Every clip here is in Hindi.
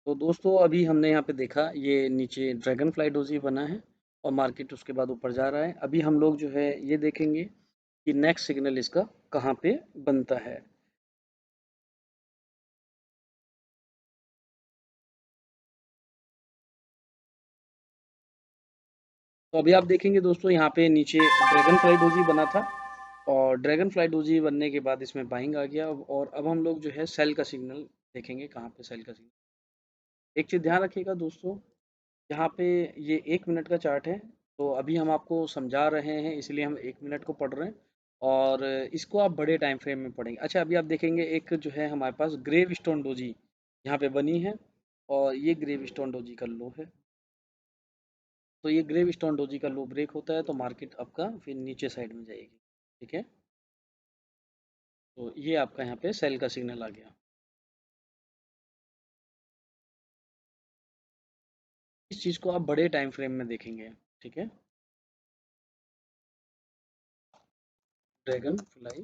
तो दोस्तों अभी हमने यहाँ पे देखा ये नीचे ड्रैगन फ्लाई डोजी बना है और मार्केट उसके बाद ऊपर जा रहा है। अभी हम लोग जो है ये देखेंगे कि नेक्स्ट सिग्नल इसका कहाँ पे बनता है। तो अभी आप देखेंगे दोस्तों यहाँ पे नीचे ड्रैगन फ्लाई डोजी बना था और ड्रैगन फ्लाई डोजी बनने के बाद इसमें बाइंग आ गया और अब हम लोग जो है सेल का सिग्नल देखेंगे कहाँ पे सेल का सिग्नल। एक चीज़ ध्यान रखिएगा दोस्तों, यहाँ पे ये 1 मिनट का चार्ट है। तो अभी हम आपको समझा रहे हैं इसलिए हम 1 मिनट को पढ़ रहे हैं और इसको आप बड़े टाइम फ्रेम में पढ़ेंगे। अच्छा अभी आप देखेंगे एक जो है हमारे पास ग्रेव स्टोन डोजी यहाँ पे बनी है और ये ग्रेव स्टोन डोजी का लो है। तो ये ग्रेव स्टोन डोजी का लो ब्रेक होता है तो मार्केट आपका फिर नीचे साइड में जाएगी। ठीक है, तो ये आपका यहाँ पे सेल का सिग्नल आ गया। इस चीज़ को आप बड़े टाइम फ्रेम में देखेंगे। ठीक है, ड्रैगन फ्लाई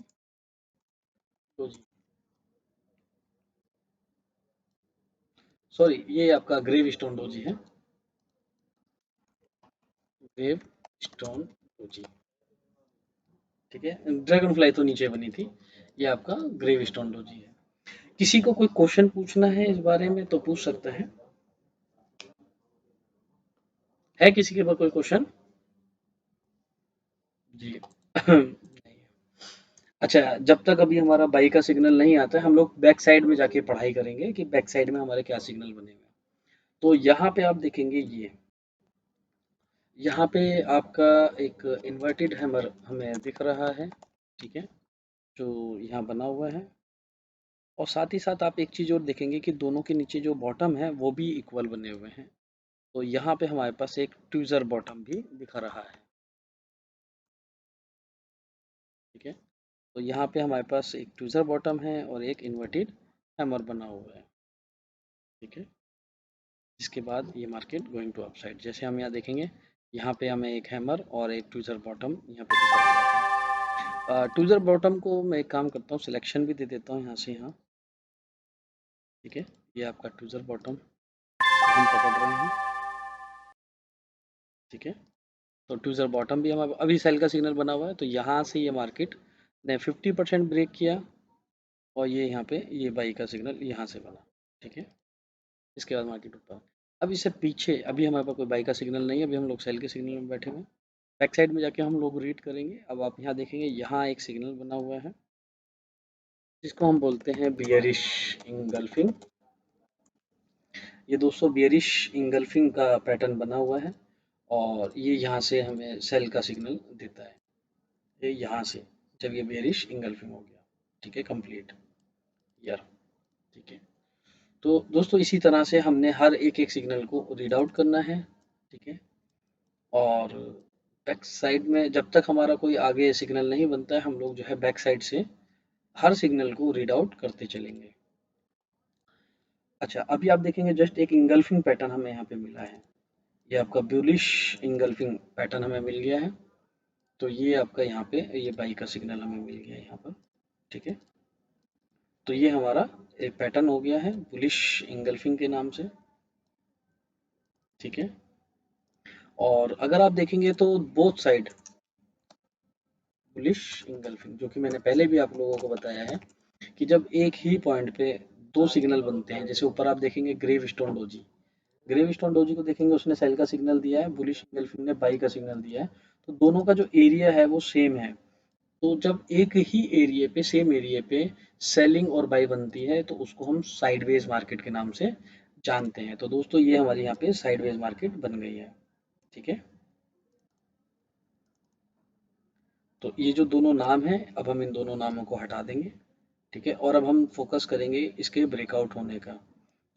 डोजी, सॉरी ये आपका ग्रेव स्टोन डोजी है। ग्रेव स्टोन डोजी, ठीक है, ड्रैगन फ्लाई तो नीचे बनी थी। ये आपका ग्रेव स्टोन डोजी है। किसी को कोई क्वेश्चन पूछना है इस बारे में तो पूछ सकता है किसी के पास कोई क्वेश्चन? जी नहीं। अच्छा जब तक अभी हमारा बाई का सिग्नल नहीं आता है हम लोग बैक साइड में जाके पढ़ाई करेंगे कि बैक साइड में हमारे क्या सिग्नल बने हुए हैं। तो यहाँ पे आप देखेंगे ये यहाँ पे आपका एक इन्वर्टेड हैमर हमें दिख रहा है। ठीक है, जो यहाँ बना हुआ है और साथ ही साथ आप एक चीज़ और देखेंगे कि दोनों के नीचे जो बॉटम है वो भी इक्वल बने हुए हैं। तो यहाँ पे हमारे पास एक ट्यूज़र बॉटम भी दिखा रहा है। ठीक है, तो यहाँ पे हमारे पास एक ट्यूज़र बॉटम है और एक इन्वर्टेड हैमर बना हुआ है। ठीक है, इसके बाद ये मार्केट गोइंग टू अपसाइड जैसे हम यहाँ देखेंगे, यहाँ पे हमें एक हैमर और एक ट्यूज़र बॉटम यहाँ पे दिखाई देता है। ट्यूज़र बॉटम को मैं एक काम करता हूँ सिलेक्शन भी दे देता हूँ यहाँ से यहाँ। ठीक है, ये आपका ट्यूज़र बॉटम हम पकड़ रहे हैं। ठीक है, तो ट्यूज़र बॉटम भी हम अभी सेल का सिग्नल बना हुआ है तो यहाँ से ये मार्केट ने 50% ब्रेक किया और ये यहाँ पे ये बाई का सिग्नल यहाँ से बना। ठीक है, इसके बाद मार्केट ऊपर। अब इससे पीछे अभी हमारे पास कोई बाई का सिग्नल नहीं है, अभी हम लोग सेल के सिग्नल में बैठे हुए हैं। बैक साइड में जाके हम लोग रीड करेंगे। अब आप यहाँ देखेंगे यहाँ एक सिग्नल बना हुआ है जिसको हम बोलते हैं बियरिश इंगल्फिंग। ये दोस्तों बियरिश इंगल्फिंग का पैटर्न बना हुआ है और ये यहाँ से हमें सेल का सिग्नल देता है। ये यहाँ से जब ये बियरिश इंगल्फिंग हो गया, ठीक है, कंप्लीट यार। ठीक है, तो दोस्तों इसी तरह से हमने हर एक एक सिग्नल को रीड आउट करना है। ठीक है, और बैक साइड में जब तक हमारा कोई आगे सिग्नल नहीं बनता है हम लोग जो है बैक साइड से हर सिग्नल को रीड आउट करते चलेंगे। अच्छा अभी आप देखेंगे जस्ट एक इंगल्फिंग पैटर्न हमें यहाँ पे मिला है। ये आपका ब्यूलिश इंगल्फिंग पैटर्न हमें मिल गया है। तो ये आपका यहाँ पे ये बाई का सिग्नल हमें मिल गया है यहाँ पर। ठीक है, तो ये हमारा एक पैटर्न हो गया है बुलिश इंगल्फिंग के नाम से। ठीक है, और अगर आप देखेंगे तो बोथ साइड बुलिश इंगल्फिंग जो कि मैंने पहले भी आप लोगों को बताया है कि जब एक ही पॉइंट पे दो सिग्नल बनते हैं, जैसे ऊपर आप देखेंगे gravestone doji, gravestone doji को देखेंगे उसने सेल का सिग्नल दिया है, बुलिश इंगल्फिंग ने बाई का सिग्नल दिया है। तो दोनों का जो एरिया है वो सेम है। तो जब एक ही एरिया पे सेम एरिया पे सेलिंग और बाई बनती है तो उसको हम साइडवेज मार्केट के नाम से जानते हैं। तो दोस्तों ये हमारे यहाँ पे साइडवेज मार्केट बन गई है। ठीक है, तो ये जो दोनों नाम हैं अब हम इन दोनों नामों को हटा देंगे। ठीक है, और अब हम फोकस करेंगे इसके ब्रेकआउट होने का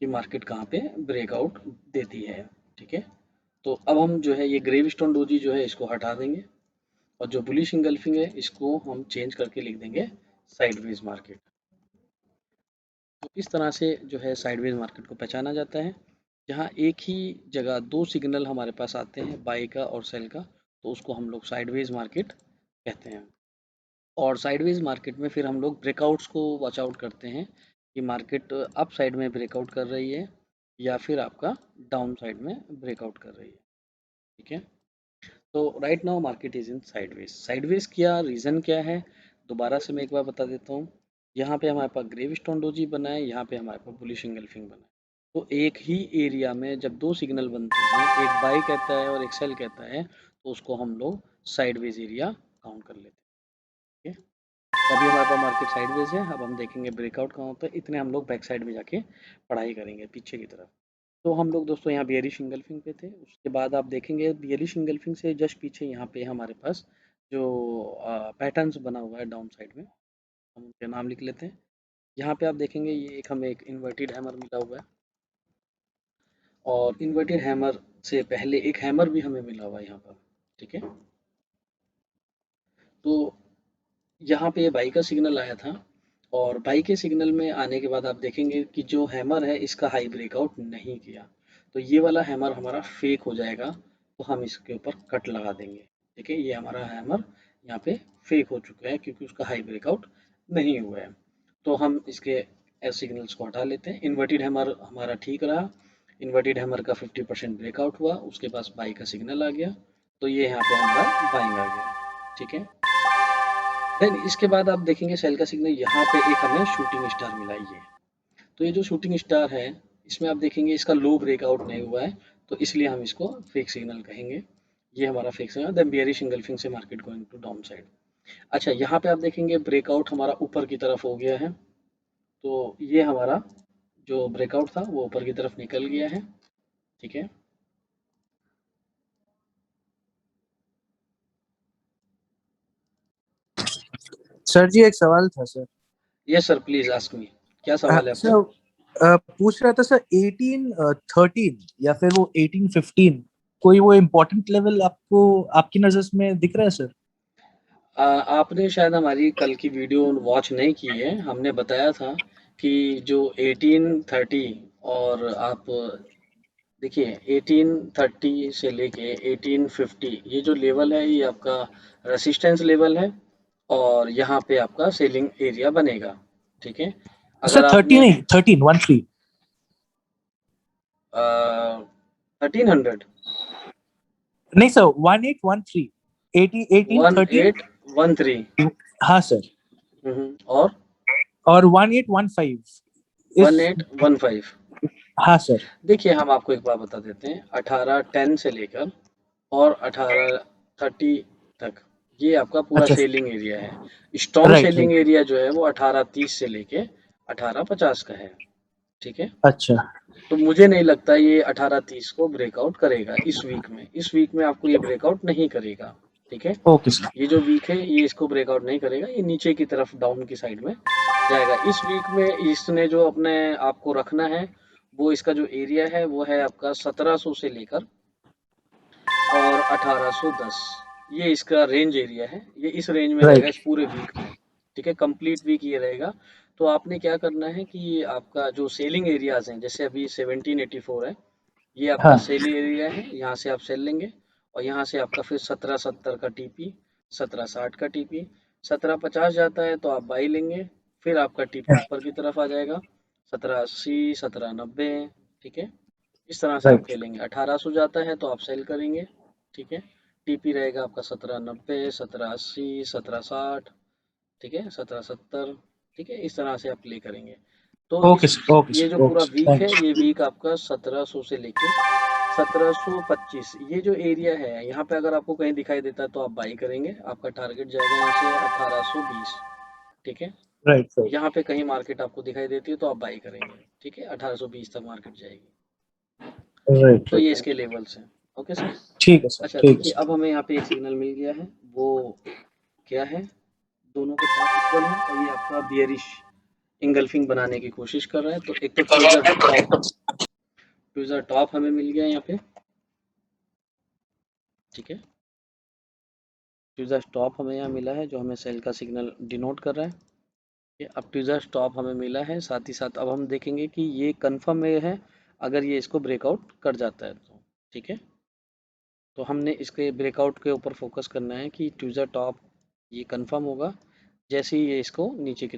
कि मार्केट कहाँ पे ब्रेकआउट देती है। ठीक है, तो अब हम जो है ये ग्रेव स्टोन डोजी जो है इसको हटा देंगे और जो बुलिश इंगल्फिंग है इसको हम चेंज करके लिख देंगे साइडवेज मार्केट। तो इस तरह से जो है साइडवेज मार्केट को पहचाना जाता है जहाँ एक ही जगह दो सिग्नल हमारे पास आते हैं बाई का और सेल का, तो उसको हम लोग साइडवेज मार्केट कहते हैं। और साइडवेज मार्केट में फिर हम लोग ब्रेकआउट्स को वॉच आउट करते हैं कि मार्केट अप साइड में ब्रेकआउट कर रही है या फिर आपका डाउन साइड में ब्रेकआउट कर रही है, ठीक है। तो right now market is in sideways. Sideways किया, रीज़न क्या है, दोबारा से मैं एक बार बता देता हूँ। यहाँ पे हमारे पास ग्रेव स्टोन डोजी बना है, यहाँ पे हमारे पास बुलिश इंगल्फिंग बना है। तो एक ही एरिया में जब दो सिग्नल बनते हैं, एक बाई कहता है और एक सेल कहता है, तो उसको हम लोग साइडवेज एरिया काउंट कर लेते हैं, ठीक है। तो अभी हमारे पास मार्केट साइडवेज है, अब हम देखेंगे ब्रेकआउट कहाँ होता है। इतने हम लोग बैक साइड में जाके पढ़ाई करेंगे पीछे की तरफ। तो हम लोग दोस्तों यहाँ बियरिश इंगल्फिंग पे थे, उसके बाद आप देखेंगे बियरिश इंगल्फिंग से जस्ट पीछे यहाँ पे हमारे पास जो पैटर्न्स बना हुआ है डाउन साइड में, हम उनके नाम लिख लेते हैं। यहाँ पे आप देखेंगे ये एक हमें एक इन्वर्टेड हैमर मिला हुआ है, और इन्वर्टेड हैमर से पहले एक हैमर भी हमें मिला हुआ है यहाँ पर, ठीक है। तो यहाँ पे बाई का सिग्नल आया था, और बाई के सिग्नल में आने के बाद आप देखेंगे कि जो हैमर है इसका हाई ब्रेकआउट नहीं किया, तो ये वाला हैमर हमारा फेक हो जाएगा, तो हम इसके ऊपर कट लगा देंगे, ठीक है। ये हमारा हैमर यहाँ पे फेक हो चुका है क्योंकि उसका हाई ब्रेकआउट नहीं हुआ है, तो हम इसके एस सिग्नल्स को हटा लेते हैं। इन्वर्टेड हैमर हमारा ठीक रहा, इन्वर्टेड हैमर का 50% ब्रेकआउट हुआ, उसके पास बाई का सिग्नल आ गया, तो ये यहाँ पे हमारा बाइंग आ गया, ठीक है। देन इसके बाद आप देखेंगे सेल का सिग्नल, यहाँ पे एक हमें शूटिंग स्टार मिला है ये। तो ये जो शूटिंग स्टार है, इसमें आप देखेंगे इसका लो ब्रेकआउट नहीं हुआ है, तो इसलिए हम इसको फेक सिग्नल कहेंगे। ये हमारा fake signal, then bearish engulfing से market going to down side. अच्छा, यहाँ पे आप देखेंगे ब्रेकआउट हमारा ऊपर की तरफ हो गया है, तो ये हमारा जो ब्रेकआउट था वो ऊपर की तरफ निकल गया है, ठीक है। सर जी एक सवाल था sir. Yes sir, please ask me, क्या सवाल है आपका। सर पूछ रहा था सर 1813 या फिर वो 1815 कोई वो इम्पोर्टेंट लेवल आपको आपकी नजर में दिख रहा है सर? आपने शायद हमारी कल की वीडियो वॉच नहीं की है, हमने बताया था कि जो 1830 और आप देखिए 1830 से लेके 1850 ये जो लेवल है ये आपका रेसिस्टेंस लेवल है, और यहाँ पे आपका सेलिंग एरिया बनेगा, ठीक है। सर अगर 30 आपने नहीं 13 1300 नहीं सर 1813 1813 1813 हाँ सर और और 1815 इफ 1815। हाँ सर। देखिए हम आपको एक बात बता देते हैं, 1810 से लेकर और 1830 तक ये आपका पूरा अच्छा सेलिंग एरिया है। Strong right selling right area जो है वो 1830 से लेके 1850 का है, ठीक है। अच्छा तो मुझे नहीं लगता ये 1830 को ब्रेकआउट करेगा इस वीक में, इस वीक में आपको ये ब्रेकआउट नहीं करेगा, ठीक है। ओके सर ये जो वीक है ये इसको ब्रेकआउट नहीं करेगा, ये नीचे की तरफ डाउन की साइड में जाएगा। इस वीक में इसने जो अपने आपको रखना है, वो इसका जो एरिया है वो है आपका 1700 से लेकर और 1810, ये इसका रेंज एरिया है, ये इस रेंज में रहेगा राइट इस पूरे वीक में, ठीक है। कंप्लीट वीक ये रहेगा। तो आपने क्या करना है कि आपका जो सेलिंग एरियाज हैं, जैसे अभी 1784 है, ये आपका हाँ सेल एरिया है, यहाँ से आप सेल लेंगे, और यहाँ से आपका फिर 1770 का टीपी, 1760 का टीपी, 1750 जाता है तो आप बाई लेंगे, फिर आपका टीपी ऊपर की तरफ आ जाएगा 1780, 1790, ठीक है। इस तरह से आप राइट खेलेंगे। 1800 जाता है तो आप सेल करेंगे, ठीक है। टीपी रहेगा आपका 1790, 1780, 1760, ठीक है, 1770, ठीक है। इस तरह से आप प्ले करेंगे। तो ओके इस सर ओके ये जो सर पूरा ओके सर वीक है, थैंक्स। ये वीक आपका 1700 से लेके 1725, ये जो एरिया है यहाँ पे अगर आपको कहीं दिखाई देता है तो आप बाई करेंगे, आपका टारगेट जाएगा यहाँ से 1820, ठीक है। राइट राइट यहाँ पे कहीं मार्केट आपको दिखाई देती है तो आप बाई करेंगे, ठीक है। 1820 तक मार्केट जाएगी। राइट तो ये राइट इसके लेवल्स हैं, ओके सर। ठीक है सर अच्छा ठीक है देखिए, सर। अब हमें यहाँ पे एक सिग्नल मिल गया है, वो क्या है, दोनों के पास इक्वल है, और ये आपका बियरिश इंगल्फिंग बनाने की कोशिश कर रहा है। तो एक तो ट्विज़र टॉप हमें मिल गया यहाँ पे, ठीक है। ट्विज़र स्टॉप हमें यहाँ मिला है, जो हमें सेल का सिग्नल डिनोट कर रहा है। ये अब ट्विज़र स्टॉप हमें मिला है, साथ ही साथ अब हम देखेंगे कि ये कंफर्म में है, अगर ये इसको ब्रेकआउट कर जाता है तो, ठीक है। तो हमने इसके ब्रेकआउट के ऊपर फोकस करना है कि ट्विज़र टॉप ये कंफर्म होगा जैसे ही ये इसको नीचे की